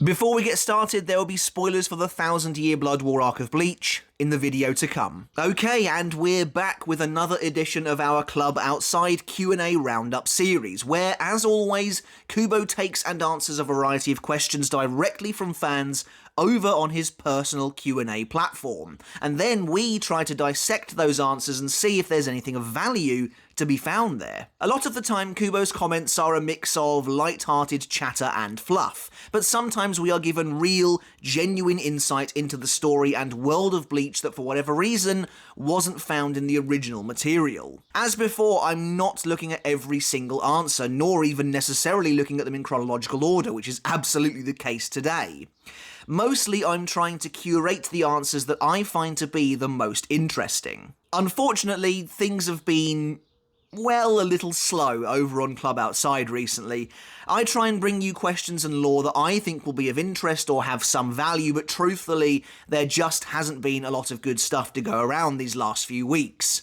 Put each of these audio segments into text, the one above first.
Before we get started, there will be spoilers for the 1,000-Year Blood War arc of Bleach in the video to come. Okay, and we're back with another edition of our Klub Outside Q&A Roundup series, where, as always, Kubo takes and answers a variety of questions directly from fans over on his personal Q&A platform, and then we try to dissect those answers and see if there's anything of value to be found there. A lot of the time, Kubo's comments are a mix of light-hearted chatter and fluff, but sometimes we are given real, genuine insight into the story and world of Bleach that for whatever reason wasn't found in the original material. As before, I'm not looking at every single answer, nor even necessarily looking at them in chronological order, which is absolutely the case today. Mostly, I'm trying to curate the answers that I find to be the most interesting. Unfortunately, things have been, well, a little slow over on Klub Outside recently. I try and bring you questions and lore that I think will be of interest or have some value, but truthfully, there just hasn't been a lot of good stuff to go around these last few weeks.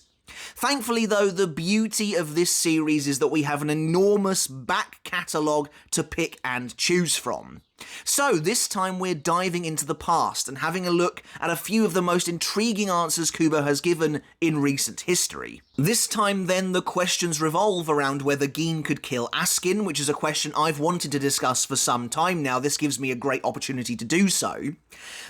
Thankfully though, the beauty of this series is that we have an enormous back catalogue to pick and choose from. So this time we're diving into the past and having a look at a few of the most intriguing answers Kubo has given in recent history. This time then the questions revolve around whether Gin could kill Askin, which is a question I've wanted to discuss for some time now. This gives me a great opportunity to do so.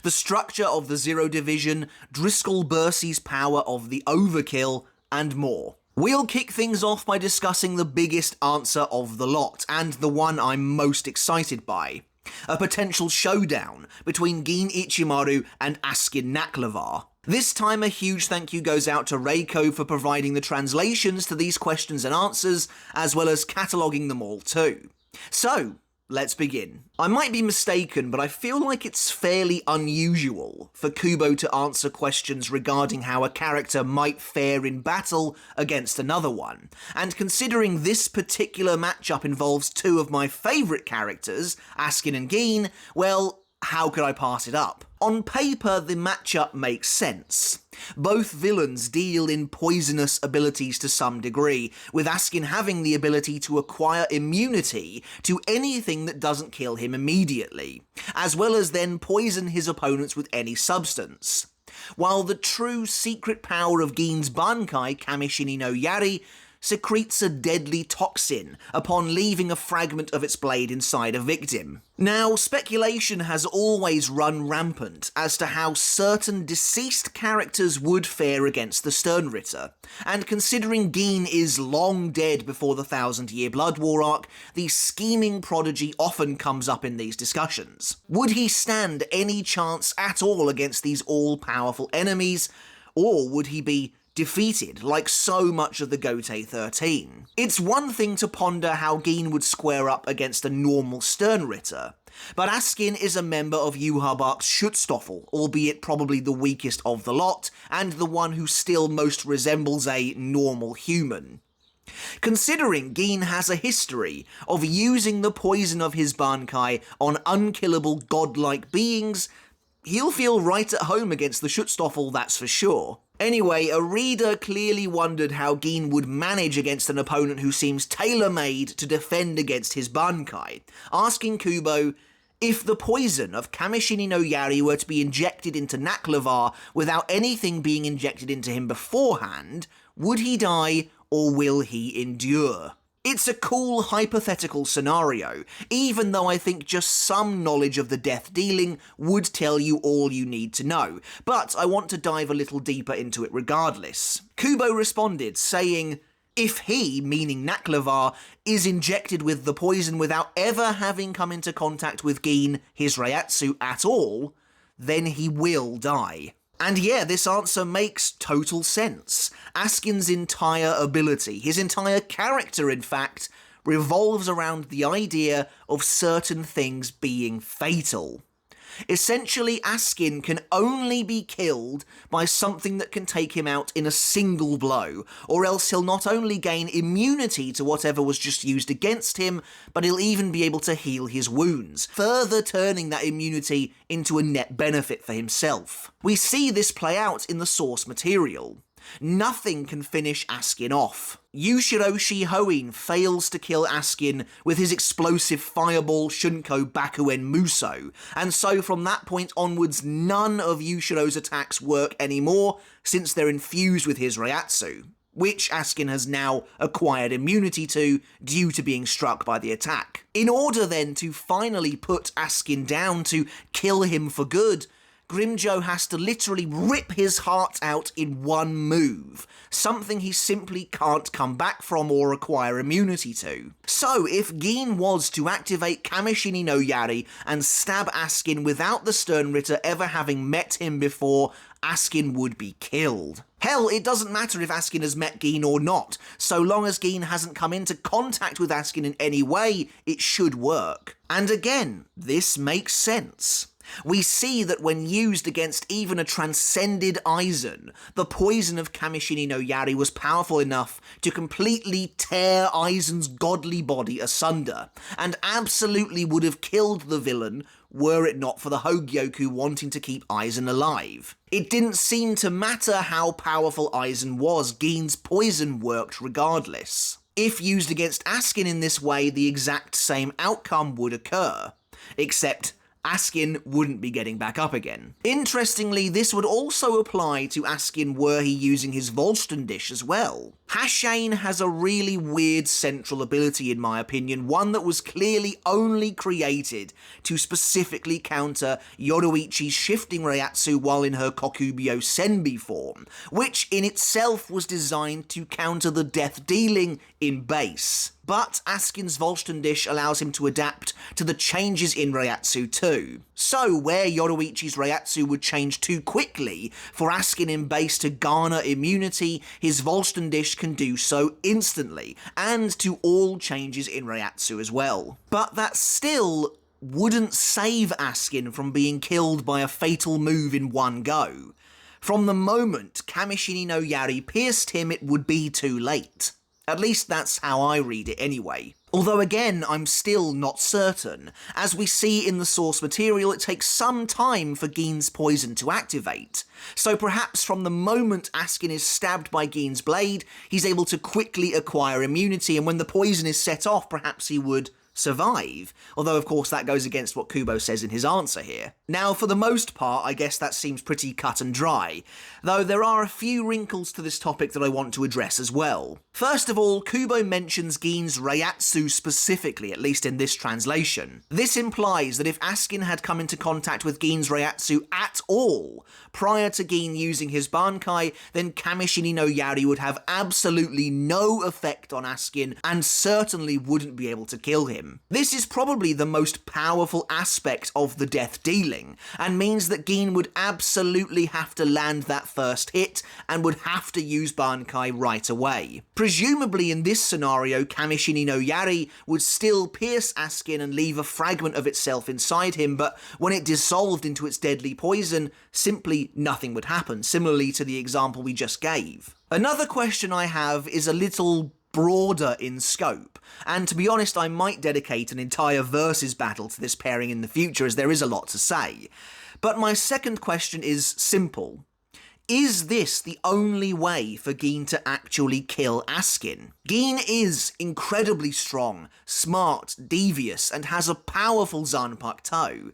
The structure of the Zero Division, Driscoll Bursey's power of the Overkill, and more. We'll kick things off by discussing the biggest answer of the lot, and the one I'm most excited by. A potential showdown between Gin Ichimaru and Askin Naklavar. This time a huge thank you goes out to Reiko for providing the translations to these questions and answers, as well as cataloguing them all too. So, let's begin. I might be mistaken, but I feel like it's fairly unusual for Kubo to answer questions regarding how a character might fare in battle against another one. And considering this particular matchup involves two of my favourite characters, Askin and Gin, well, how could I pass it up? On paper, the matchup makes sense. Both villains deal in poisonous abilities to some degree, with Askin having the ability to acquire immunity to anything that doesn't kill him immediately, as well as then poison his opponents with any substance. While the true secret power of Gin's bankai, Kamishini no Yari, secretes a deadly toxin upon leaving a fragment of its blade inside a victim. Now, speculation has always run rampant as to how certain deceased characters would fare against the Sternritter, and considering Gin is long dead before the 1,000-Year Blood War arc, the scheming prodigy often comes up in these discussions. Would he stand any chance at all against these all-powerful enemies, or would he be defeated, like so much of the Gotei 13. It's one thing to ponder how Gin would square up against a normal Sternritter, but Askin is a member of Yhwach's Schutzstaffel, albeit probably the weakest of the lot, and the one who still most resembles a normal human. Considering Gin has a history of using the poison of his bankai on unkillable godlike beings, he'll feel right at home against the Schutzstaffel, that's for sure. Anyway, a reader clearly wondered how Gin would manage against an opponent who seems tailor-made to defend against his bankai, asking Kubo, if the poison of Kamishini no Yari were to be injected into Naklavar without anything being injected into him beforehand, would he die or will he endure? It's a cool hypothetical scenario, even though I think just some knowledge of the death dealing would tell you all you need to know, but I want to dive a little deeper into it regardless. Kubo responded, saying, if he, meaning Naklavar, is injected with the poison without ever having come into contact with Gin, his Reiatsu, at all, then he will die. And yeah, this answer makes total sense. Askin's entire ability, his entire character in fact, revolves around the idea of certain things being fatal. Essentially, Askin can only be killed by something that can take him out in a single blow, or else he'll not only gain immunity to whatever was just used against him, but he'll even be able to heal his wounds, further turning that immunity into a net benefit for himself. We see this play out in the source material. Nothing can finish Askin off. Yushiro Shihoin fails to kill Askin with his explosive fireball Shunko Bakuen Muso, and so from that point onwards none of Yushiro's attacks work anymore since they're infused with his Reiatsu, which Askin has now acquired immunity to due to being struck by the attack. In order then to finally put Askin down, to kill him for good, Grimmjow has to literally rip his heart out in one move, something he simply can't come back from or acquire immunity to. So, if Gin was to activate Kamishini no Yari and stab Askin without the Stern Ritter ever having met him before, Askin would be killed. Hell, it doesn't matter if Askin has met Gin or not, so long as Gin hasn't come into contact with Askin in any way, it should work. And again, this makes sense. We see that when used against even a transcended Aizen, the poison of Kamishini no Yari was powerful enough to completely tear Aizen's godly body asunder, and absolutely would have killed the villain were it not for the Hogyoku wanting to keep Aizen alive. It didn't seem to matter how powerful Aizen was, Gin's poison worked regardless. If used against Askin in this way, the exact same outcome would occur, except Askin wouldn't be getting back up again. Interestingly, this would also apply to Askin were he using his Volsten dish as well. Hashane has a really weird central ability in my opinion, one that was clearly only created to specifically counter Yoruichi's shifting Reiatsu while in her Kokubyo Senbi form, which in itself was designed to counter the death dealing in base. But Askin's Volsten dish allows him to adapt to the changes in Reiatsu too. So, where Yoruichi's Reiatsu would change too quickly for Askin in base to garner immunity, his Volsten dish can do so instantly, and to all changes in Reiatsu as well. But that still wouldn't save Askin from being killed by a fatal move in one go. From the moment Kamishini no Yari pierced him, it would be too late. At least that's how I read it anyway. Although again, I'm still not certain. As we see in the source material, it takes some time for Gin's poison to activate. So perhaps from the moment Askin is stabbed by Gin's blade, he's able to quickly acquire immunity, and when the poison is set off, perhaps he would survive. Although, of course, that goes against what Kubo says in his answer here. Now, for the most part, I guess that seems pretty cut and dry, though there are a few wrinkles to this topic that I want to address as well. First of all, Kubo mentions Gin's Reiatsu specifically, at least in this translation. This implies that if Askin had come into contact with Gin's Reiatsu at all prior to Gin using his bankai, then Kamishini no Yari would have absolutely no effect on Askin and certainly wouldn't be able to kill him. This is probably the most powerful aspect of the death dealing, and means that Gin would absolutely have to land that first hit and would have to use bankai right away. Presumably in this scenario, Kamishini no Yari would still pierce Askin and leave a fragment of itself inside him, but when it dissolved into its deadly poison, simply nothing would happen, similarly to the example we just gave. Another question I have is a little broader in scope, and to be honest, I might dedicate an entire versus battle to this pairing in the future, as there is a lot to say. But my second question is simple. Is this the only way for Gin to actually kill Askin? Gin is incredibly strong, smart, devious, and has a powerful Zanpakutō.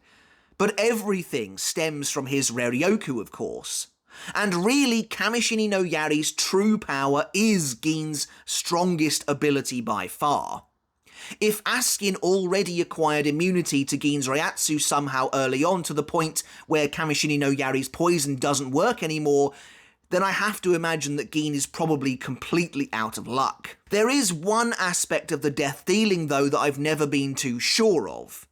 But everything stems from his Ryoryoku, of course. And really, Kamishini no Yari's true power is Gin's strongest ability by far. If Askin already acquired immunity to Gin's Reiatsu somehow early on to the point where Kamishini no Yari's poison doesn't work anymore, then I have to imagine that Gin is probably completely out of luck. There is one aspect of the death dealing though that I've never been too sure of.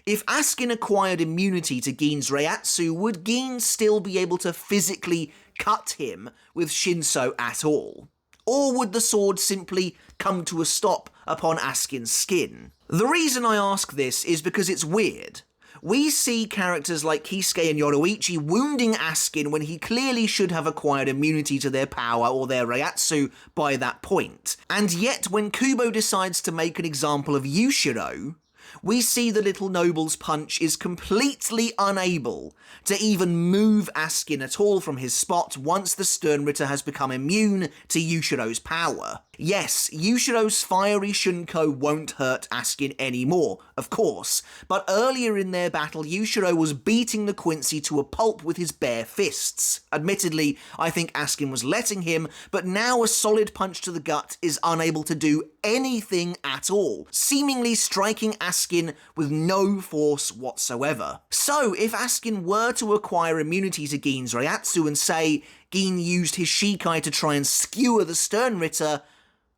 If Askin acquired immunity to Gin's Reiatsu, would Gin still be able to physically cut him with Shinso at all? Or would the sword simply come to a stop upon Askin's skin? The reason I ask this is because it's weird. We see characters like Kisuke and Yoruichi wounding Askin when he clearly should have acquired immunity to their power or their Reiatsu by that point. And yet when Kubo decides to make an example of Yushiro, we see the little noble's punch is completely unable to even move Askin at all from his spot once the Sternritter has become immune to Yushiro's power. Yes, Yushiro's fiery Shunko won't hurt Askin anymore, of course, but earlier in their battle Yushiro was beating the Quincy to a pulp with his bare fists. Admittedly, I think Askin was letting him, but now a solid punch to the gut is unable to do anything at all, seemingly striking Askin with no force whatsoever. So, if Askin were to acquire immunity to Gin's Reiatsu and say Gin used his Shikai to try and skewer the Sternritter,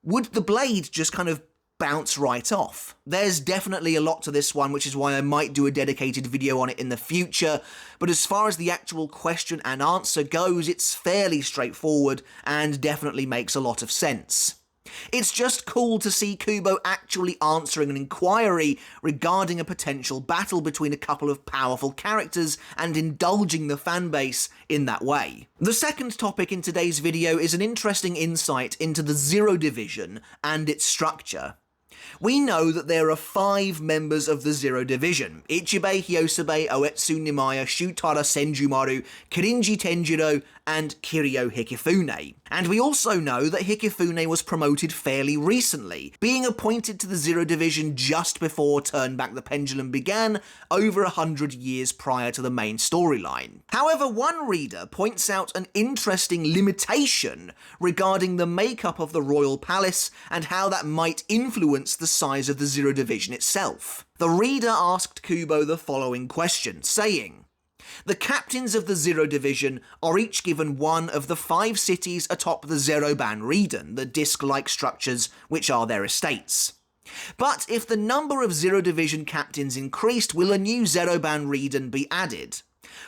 would the blade just kind of bounce right off? There's definitely a lot to this one, which is why I might do a dedicated video on it in the future, but as far as the actual question and answer goes, it's fairly straightforward and definitely makes a lot of sense. It's just cool to see Kubo actually answering an inquiry regarding a potential battle between a couple of powerful characters and indulging the fanbase in that way. The second topic in today's video is an interesting insight into the Zero Division and its structure. We know that there are 5 members of the Zero Division: Ichibei, Hyosobe, Oetsu Nimaya, Shutara Senjumaru, Kirinji Tenjiro, and Kiryu Hikifune. And we also know that Hikifune was promoted fairly recently, being appointed to the Zero Division just before Turn Back the Pendulum began, over 100 years prior to the main storyline. However, one reader points out an interesting limitation regarding the makeup of the Royal Palace and how that might influence the size of the Zero Division itself. The reader asked Kubo the following question, saying, "The captains of the Zero Division are each given one of the 5 cities atop the Zeroban Rieden, the disc-like structures which are their estates. But if the number of Zero Division captains increased, will a new Zeroban Rieden be added?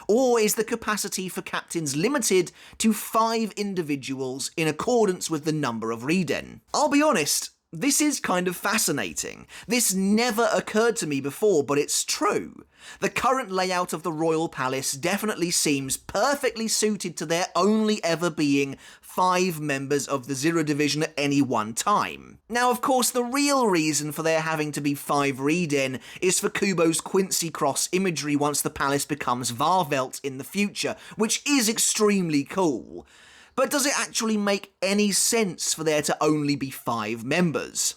Or is the capacity for captains limited to 5 individuals in accordance with the number of Rieden?" I'll be honest, this is kind of fascinating. This never occurred to me before, but it's true. The current layout of the Royal Palace definitely seems perfectly suited to there only ever being 5 members of the Zero Division at any one time. Now, of course, the real reason for there having to be 5 Rieden is for Kubo's Quincy Cross imagery once the palace becomes Varvelt in the future, which is extremely cool. But does it actually make any sense for there to only be 5 members?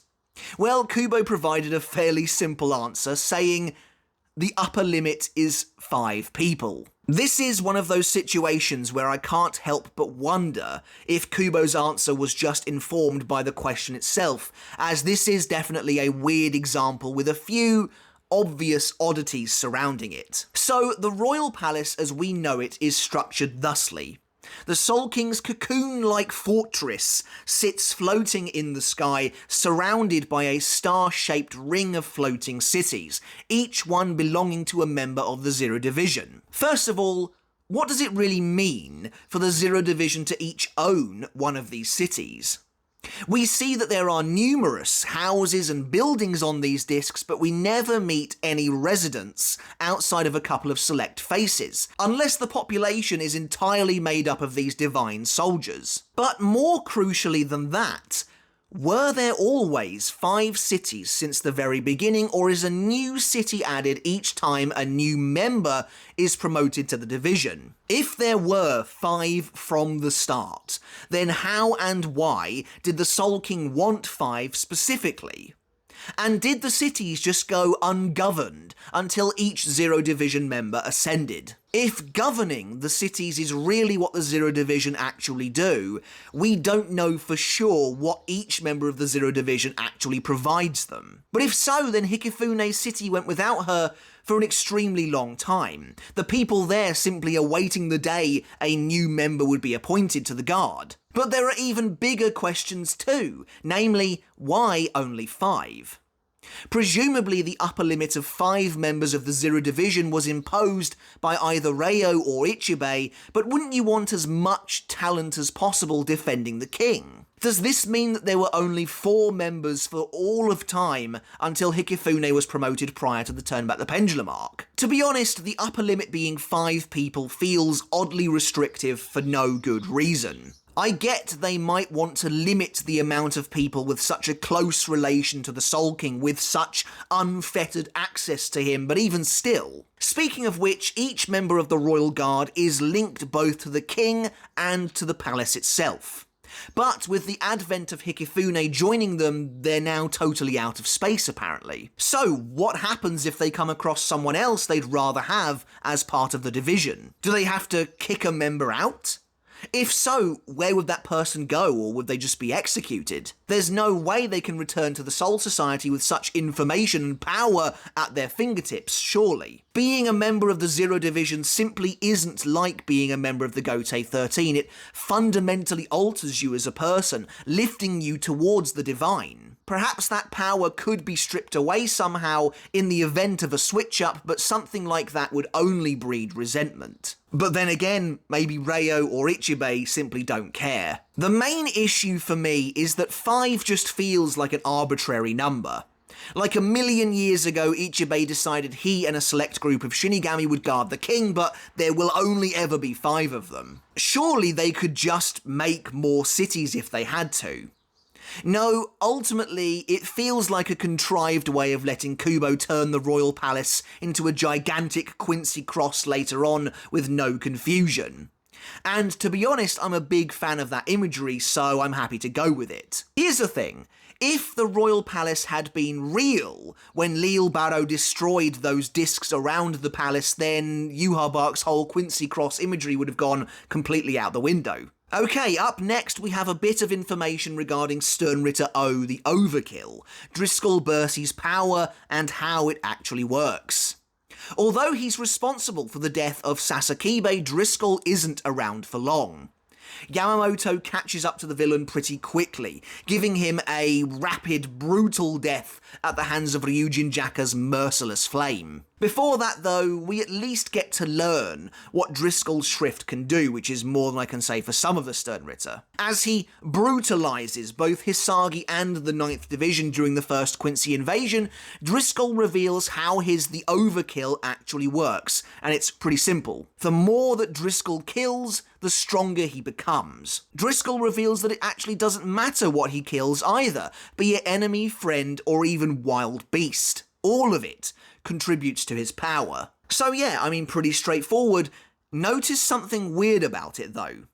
Well, Kubo provided a fairly simple answer, saying the upper limit is 5 people. This is one of those situations where I can't help but wonder if Kubo's answer was just informed by the question itself, as this is definitely a weird example with a few obvious oddities surrounding it. So, the Royal Palace as we know it is structured thusly. The Soul King's cocoon-like fortress sits floating in the sky, surrounded by a star-shaped ring of floating cities, each one belonging to a member of the Zero Division. First of all, what does it really mean for the Zero Division to each own one of these cities? We see that there are numerous houses and buildings on these discs, but we never meet any residents outside of a couple of select faces, unless the population is entirely made up of these divine soldiers. But more crucially than that, were there always 5 cities since the very beginning, or is a new city added each time a new member is promoted to the division? If there were 5 from the start, then how and why did the Soul King want 5 specifically? And did the cities just go ungoverned until each Zero Division member ascended? If governing the cities is really what the Zero Division actually do, we don't know for sure what each member of the Zero Division actually provides them. But if so, then Hikifune's city went without her for an extremely long time, the people there simply awaiting the day a new member would be appointed to the guard. But there are even bigger questions too, namely, why only 5? Presumably the upper limit of 5 members of the Zero Division was imposed by either Ryo or Ichibei, but wouldn't you want as much talent as possible defending the king? Does this mean that there were only 4 members for all of time until Hikifune was promoted prior to the Turn Back the Pendulum arc? To be honest, the upper limit being 5 people feels oddly restrictive for no good reason. I get they might want to limit the amount of people with such a close relation to the Soul King, with such unfettered access to him, but even still. Speaking of which, each member of the Royal Guard is linked both to the king and to the palace itself. But with the advent of Hikifune joining them, they're now totally out of space apparently. So what happens if they come across someone else they'd rather have as part of the division? Do they have to kick a member out? If so, where would that person go, or would they just be executed? There's no way they can return to the Soul Society with such information and power at their fingertips, surely. Being a member of the Zero Division simply isn't like being a member of the Gotei 13. It fundamentally alters you as a person, lifting you towards the divine. Perhaps that power could be stripped away somehow in the event of a switch-up, but something like that would only breed resentment. But then again, maybe Ryo or Ichibei simply don't care. The main issue for me is that 5 just feels like an arbitrary number. Like a million years ago, Ichibei decided he and a select group of Shinigami would guard the king, but there will only ever be 5 of them. Surely they could just make more cities if they had to. No, ultimately, it feels like a contrived way of letting Kubo turn the royal palace into a gigantic Quincy cross later on with no confusion. And to be honest, I'm a big fan of that imagery, so I'm happy to go with it. Here's the thing. If the royal palace had been real when Lil Barrow destroyed those discs around the palace, then Yhwach's whole Quincy cross imagery would have gone completely out the window. Okay, up next we have a bit of information regarding Sternritter O, the Overkill, Driscoll Bursey's power, and how it actually works. Although he's responsible for the death of Sasakibe, Driscoll isn't around for long. Yamamoto catches up to the villain pretty quickly, giving him a rapid, brutal death at the hands of Ryujin Jaka's merciless flame. Before that though, we at least get to learn what Driscoll's Shrift can do, which is more than I can say for some of the Sternritter. As he brutalises both Hisagi and the 9th Division during the first Quincy invasion, Driscoll reveals how the Overkill actually works, and it's pretty simple. The more that Driscoll kills, the stronger he becomes. Driscoll reveals that it actually doesn't matter what he kills either, be it enemy, friend, or even wild beast. All of it contributes to his power. So yeah, I mean, pretty straightforward. Notice something weird about it though.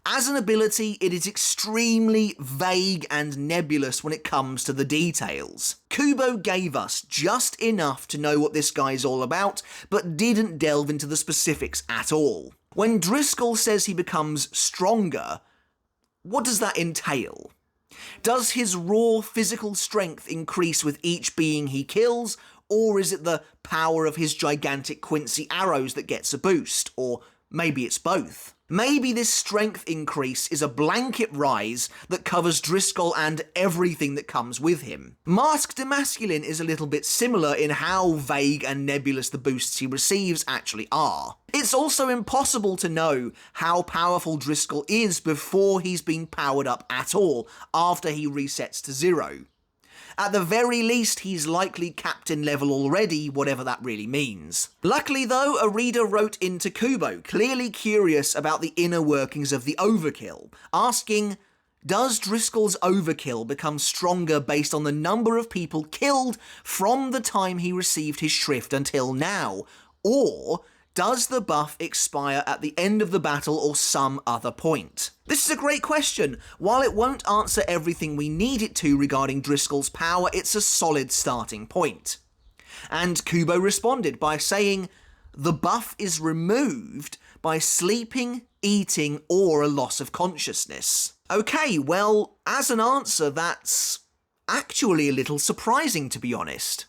As an ability, it is extremely vague and nebulous when it comes to the details. Kubo gave us just enough to know what this guy's all about, but didn't delve into the specifics at all. When Driscoll says he becomes stronger, what does that entail? Does his raw physical strength increase with each being he kills, or is it the power of his gigantic Quincy arrows that gets a boost? Or maybe it's both. Maybe this strength increase is a blanket rise that covers Driscoll and everything that comes with him. Mask de Masculine is a little bit similar in how vague and nebulous the boosts he receives actually are. It's also impossible to know how powerful Driscoll is before he's been powered up at all, after he resets to 0. At the very least, he's likely captain level already, whatever that really means. Luckily though, a reader wrote into Kubo, clearly curious about the inner workings of the Overkill, asking, does Driscoll's Overkill become stronger based on the number of people killed from the time he received his Shrift until now, or does the buff expire at the end of the battle or some other point? This is a great question. While it won't answer everything we need it to regarding Driscoll's power, it's a solid starting point. And Kubo responded by saying, the buff is removed by sleeping, eating, or a loss of consciousness. Okay, well, as an answer, that's actually a little surprising, to be honest.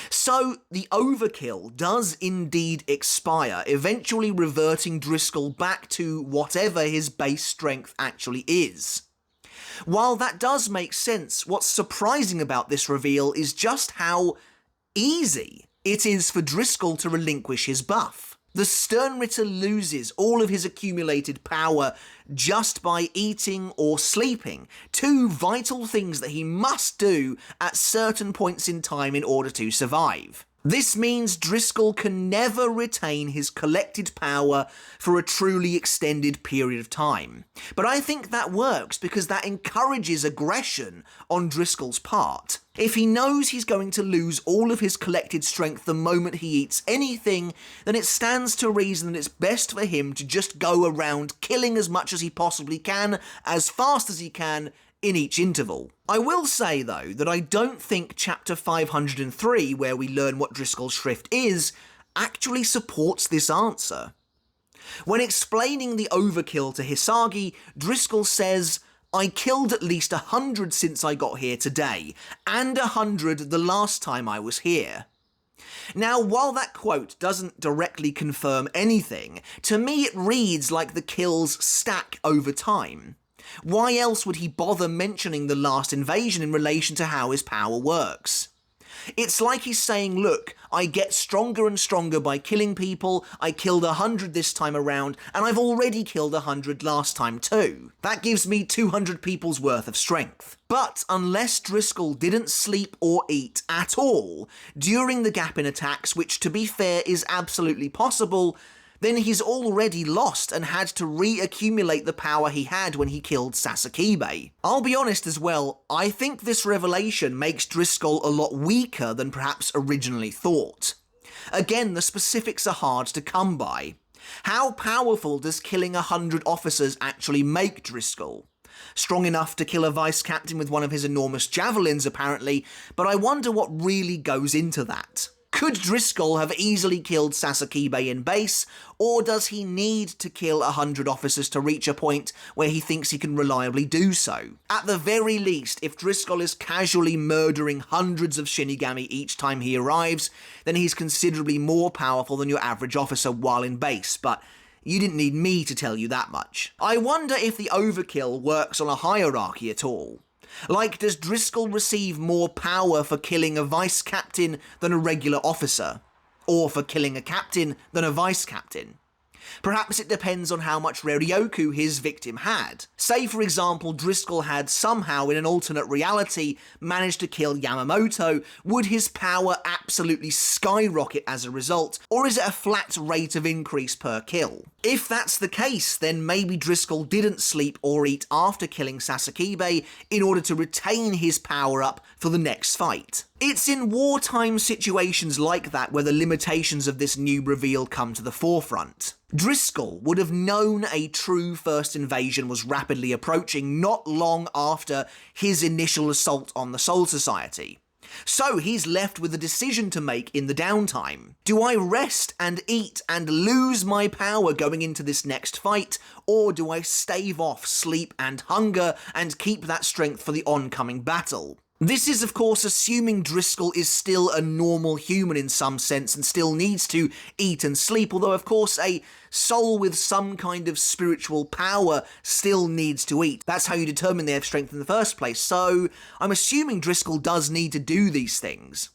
So, the Overkill does indeed expire, eventually reverting Driscoll back to whatever his base strength actually is. While that does make sense, what's surprising about this reveal is just how easy it is for Driscoll to relinquish his buff. The Sternritter loses all of his accumulated power just by eating or sleeping, 2 vital things that he must do at certain points in time in order to survive. This means Driscoll can never retain his collected power for a truly extended period of time. But I think that works because that encourages aggression on Driscoll's part. If he knows he's going to lose all of his collected strength the moment he eats anything, then it stands to reason that it's best for him to just go around killing as much as he possibly can, as fast as he can, in each interval. I will say, though, that I don't think Chapter 503, where we learn what Driscoll's Shrift is, actually supports this answer. When explaining the overkill to Hisagi, Driscoll says, "I killed at least 100 since I got here today, and 100 the last time I was here." Now, while that quote doesn't directly confirm anything, to me it reads like the kills stack over time. Why else would he bother mentioning the last invasion in relation to how his power works? It's like he's saying, look, I get stronger and stronger by killing people, I killed 100 this time around, and I've already killed 100 last time too. That gives me 200 people's worth of strength. But unless Driscoll didn't sleep or eat at all during the gap in attacks, which to be fair is absolutely possible, then he's already lost and had to reaccumulate the power he had when he killed Sasakibe. I'll be honest as well, I think this revelation makes Driscoll a lot weaker than perhaps originally thought. Again, the specifics are hard to come by. How powerful does killing 100 officers actually make Driscoll? Strong enough to kill a vice captain with one of his enormous javelins, apparently, but I wonder what really goes into that. Could Driscoll have easily killed Sasakibe in base, or does he need to kill 100 officers to reach a point where he thinks he can reliably do so? At the very least, if Driscoll is casually murdering hundreds of Shinigami each time he arrives, then he's considerably more powerful than your average officer while in base, but you didn't need me to tell you that much. I wonder if the overkill works on a hierarchy at all. Like, does Driscoll receive more power for killing a vice captain than a regular officer? Or for killing a captain than a vice captain? Perhaps it depends on how much Ryoryoku his victim had. Say, for example, Driscoll had somehow, in an alternate reality, managed to kill Yamamoto. Would his power absolutely skyrocket as a result, or is it a flat rate of increase per kill? If that's the case, then maybe Driscoll didn't sleep or eat after killing Sasakibe in order to retain his power up for the next fight. It's in wartime situations like that where the limitations of this new reveal come to the forefront. Driscoll would have known a true first invasion was rapidly approaching not long after his initial assault on the Soul Society. So he's left with a decision to make in the downtime. Do I rest and eat and lose my power going into this next fight, or do I stave off sleep and hunger and keep that strength for the oncoming battle? This is, of course, assuming Driscoll is still a normal human in some sense and still needs to eat and sleep, although, of course, a soul with some kind of spiritual power still needs to eat. That's how you determine they have strength in the first place, so I'm assuming Driscoll does need to do these things.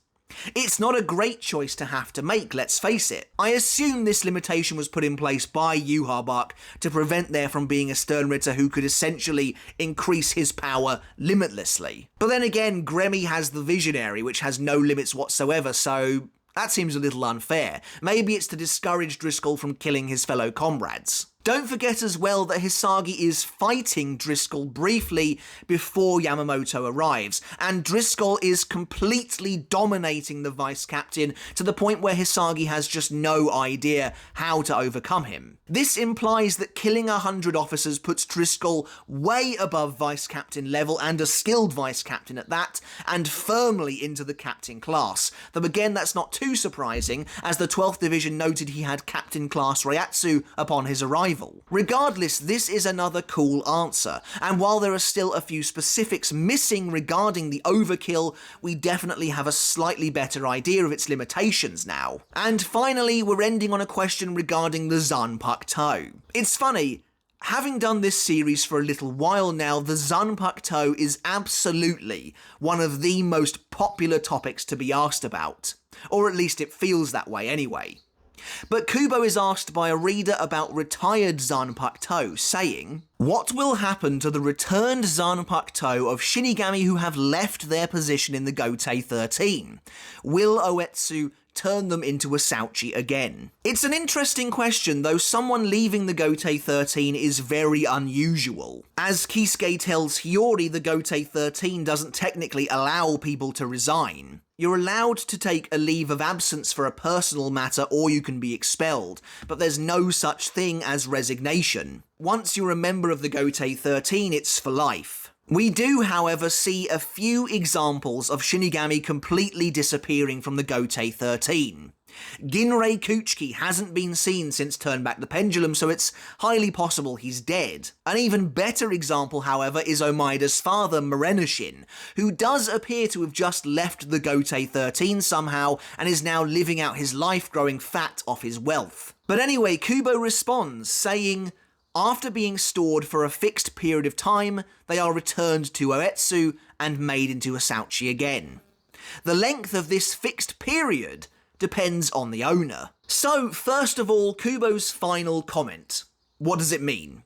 It's not a great choice to have to make, let's face it. I assume this limitation was put in place by Yhwach to prevent there from being a Sternritter who could essentially increase his power limitlessly. But then again, Gremmy has the Visionary, which has no limits whatsoever, so that seems a little unfair. Maybe it's to discourage Driscoll from killing his fellow comrades. Don't forget as well that Hisagi is fighting Driscoll briefly before Yamamoto arrives, and Driscoll is completely dominating the vice captain to the point where Hisagi has just no idea how to overcome him. This implies that killing 100 officers puts Driscoll way above vice captain level, and a skilled vice captain at that, and firmly into the captain class. Though again, that's not too surprising, as the 12th Division noted he had captain class Reiatsu upon his arrival. Regardless, this is another cool answer, and while there are still a few specifics missing regarding the overkill, we definitely have a slightly better idea of its limitations now. And finally, we're ending on a question regarding the Zanpakutō. It's funny, having done this series for a little while now, the Zanpakutō is absolutely one of the most popular topics to be asked about. Or at least it feels that way anyway. But Kubo is asked by a reader about retired Zanpakutō, saying, "What will happen to the returned Zanpakutō of Shinigami who have left their position in the Gotei 13? Will Oetsu turn them into a Sauchi again? It's an interesting question, though someone leaving the Gotei 13 is very unusual. As Kisuke tells Hiyori, the Gotei 13 doesn't technically allow people to resign. You're allowed to take a leave of absence for a personal matter, or you can be expelled, but there's no such thing as resignation. Once you're a member of the Gotei 13, it's for life. We do, however, see a few examples of Shinigami completely disappearing from the Gotei 13. Ginrei Kuchiki hasn't been seen since Turn Back the Pendulum, so it's highly possible he's dead. An even better example, however, is Omaida's father, Morenoshin, who does appear to have just left the Gotei 13 somehow and is now living out his life growing fat off his wealth. But anyway, Kubo responds, saying, after being stored for a fixed period of time, they are returned to Oetsu and made into a Sauchi again. The length of this fixed period depends on the owner. So, first of all, Kubo's final comment. What does it mean?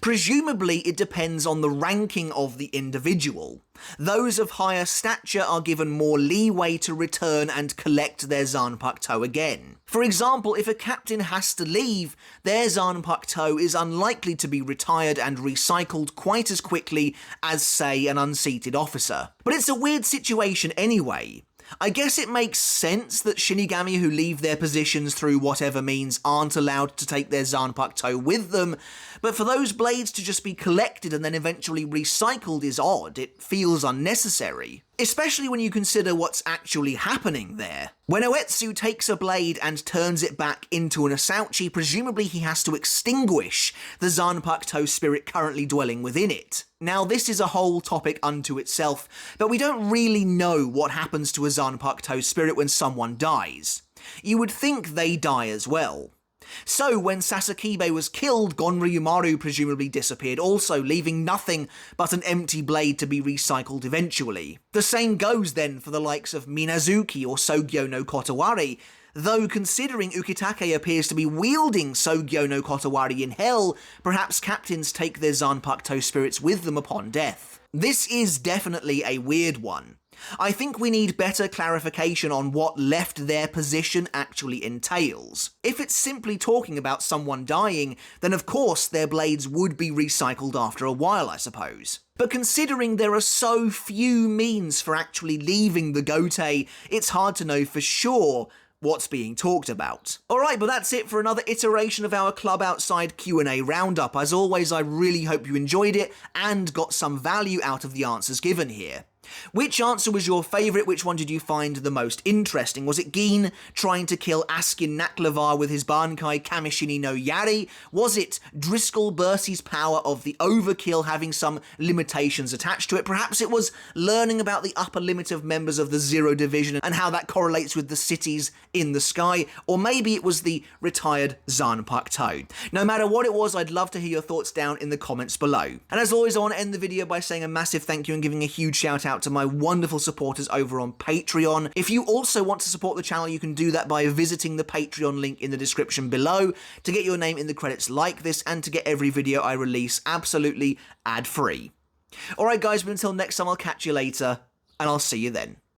Presumably, it depends on the ranking of the individual. Those of higher stature are given more leeway to return and collect their Zanpakutō again. For example, if a captain has to leave, their Zanpakutō is unlikely to be retired and recycled quite as quickly as, say, an unseated officer. But it's a weird situation anyway. I guess it makes sense that Shinigami who leave their positions through whatever means aren't allowed to take their Zanpakutō with them, but for those blades to just be collected and then eventually recycled is odd. It feels unnecessary. Especially when you consider what's actually happening there. When Oetsu takes a blade and turns it back into an Asauchi, presumably he has to extinguish the Zanpakutō spirit currently dwelling within it. Now, this is a whole topic unto itself, but we don't really know what happens to a Zanpakutō spirit when someone dies. You would think they die as well. So, when Sasakibe was killed, Gonryumaru presumably disappeared also, leaving nothing but an empty blade to be recycled eventually. The same goes then for the likes of Minazuki or Sogyo no Kotowari, though considering Ukitake appears to be wielding Sogyo no Kotowari in hell, perhaps captains take their Zanpakutō spirits with them upon death. This is definitely a weird one. I think we need better clarification on what left their position actually entails. If it's simply talking about someone dying, then of course their blades would be recycled after a while, I suppose. But considering there are so few means for actually leaving the Gotei, it's hard to know for sure what's being talked about. Alright, but that's it for another iteration of our Klub Outside Q&A roundup. As always, I really hope you enjoyed it and got some value out of the answers given here. Which answer was your favourite? Which one did you find the most interesting? Was it Gin trying to kill Askin Naklavar with his bankai Kamishini no Yari? Was it Driscoll Bercy's power of the Overkill having some limitations attached to it? Perhaps it was learning about the upper limit of members of the Zero Division and how that correlates with the cities in the sky? Or maybe it was the retired Zanpakutō. No matter what it was, I'd love to hear your thoughts down in the comments below. And as always, I want to end the video by saying a massive thank you and giving a huge shout out to my wonderful supporters over on Patreon. If you also want to support the channel, you can do that by visiting the Patreon link in the description below to get your name in the credits like this and to get every video I release absolutely ad-free. Alright guys, but until next time, I'll catch you later, and I'll see you then.